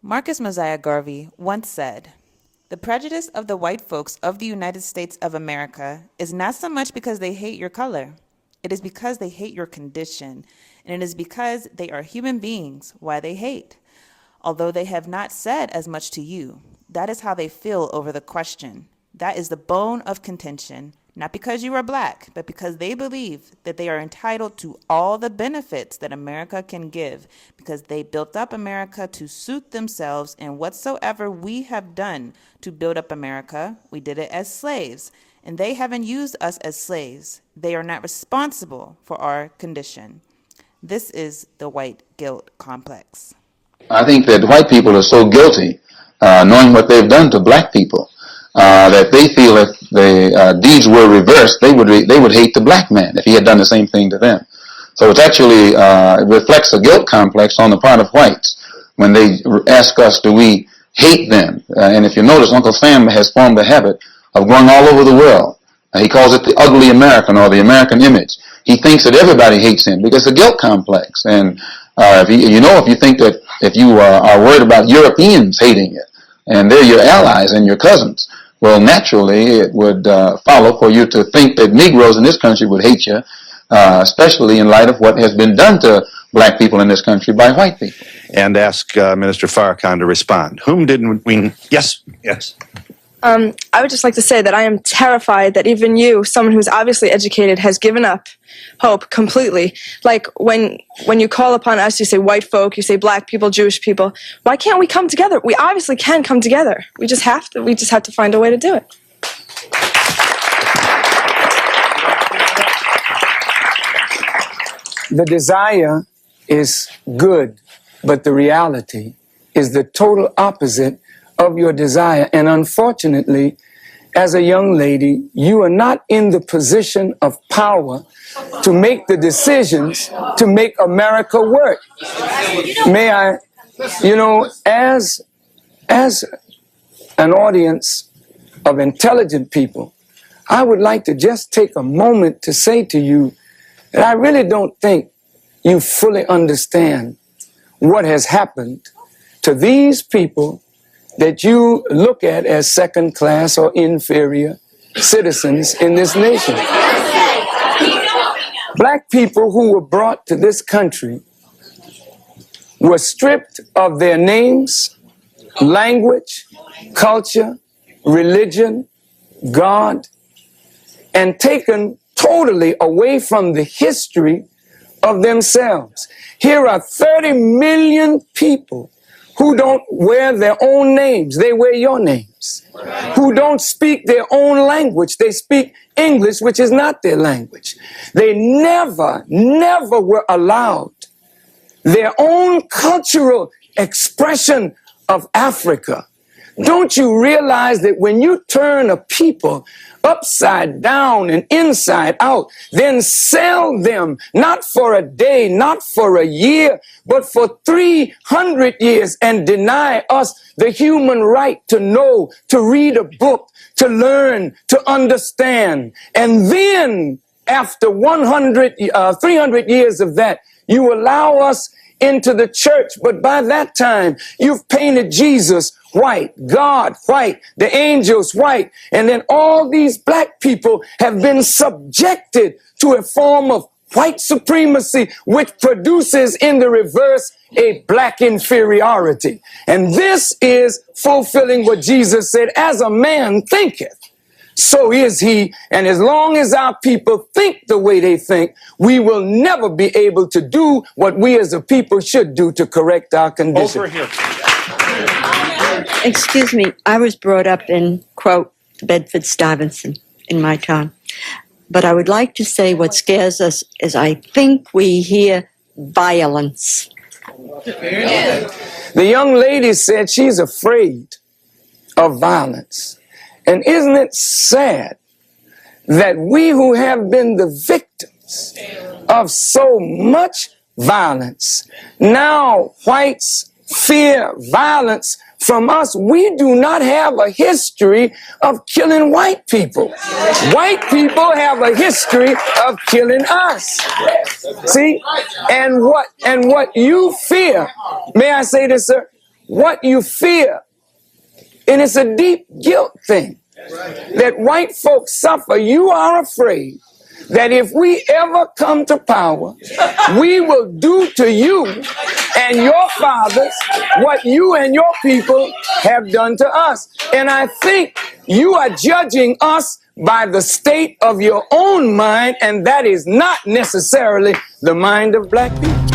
Marcus Mosiah Garvey once said, "The prejudice of the white folks of the United States of America is not so much because they hate your color. It is because they hate your condition, and it is because they are human beings why they hate. Although they have not said as much to you, that is how they feel over the question. That is the bone of contention, not because you are black, but because they believe that they are entitled to all the benefits that America can give, because they built up America to suit themselves, and whatsoever we have done to build up America, we did it as slaves, and they haven't used us as slaves. They are not responsible for our condition." This is the white guilt complex. I think that white people are so guilty, knowing what they've done to black people, that they feel if the deeds were reversed, they would hate the black man if he had done the same thing to them. So it's actually it reflects a guilt complex on the part of whites when they ask us, do we hate them? And if you notice, Uncle Sam has formed a habit of going all over the world. He calls it the ugly American or the American image. He thinks that everybody hates him because it's a guilt complex. And if you think that if you are worried about Europeans hating you, and they're your allies and your cousins, well, naturally it would follow for you to think that Negroes in this country would hate you, especially in light of what has been done to black people in this country by white people. And ask Minister Farrakhan to respond. Whom didn't we... Yes. I would just like to say that I am terrified that even you, someone who's obviously educated, has given up hope completely. Like when you call upon us, you say white folk, you say black people, Jewish people. Why can't we come together? We obviously can come together. We just have to. We just have to find a way to do it. The desire is good, but the reality is the total opposite of your desire. And unfortunately, as a young lady, you are not in the position of power to make the decisions to make America work. May I, as an audience of intelligent people, I would like to just take a moment to say to you that I really don't think you fully understand what has happened to these people that you look at as second class or inferior citizens in this nation. Black people who were brought to this country were stripped of their names, language, culture, religion, God, and taken totally away from the history of themselves. Here are 30 million people who don't wear their own names, they wear your names. Who don't speak their own language, they speak English, which is not their language. They never were allowed their own cultural expression of Africa. Don't you realize that when you turn a people upside down and inside out, then sell them not for a day, not for a year, but for 300 years and deny us the human right to know, to read a book, to learn, to understand. And then after 300 years of that, you allow us into the church. But by that time, you've painted Jesus white, God white, the angels white, and then all these black people have been subjected to a form of white supremacy, which produces in the reverse a black inferiority. And this is fulfilling what Jesus said, as a man thinketh, so is he. And as long as our people think the way they think, we will never be able to do what we as a people should do to correct our condition. Over here. Excuse me, I was brought up in, quote, Bedford-Stuyvesant in my time. But I would like to say what scares us is I think we hear violence. The young lady said she's afraid of violence. And isn't it sad that we who have been the victims of so much violence, now whites fear violence from us? We do not have a history of killing white people. White people have a history of killing us. See? And what you fear, may I say this, sir? what you fear. And it's a deep guilt thing that white folks suffer. You are afraid that if we ever come to power, we will do to you and your fathers what you and your people have done to us. And I think you are judging us by the state of your own mind, and that is not necessarily the mind of black people.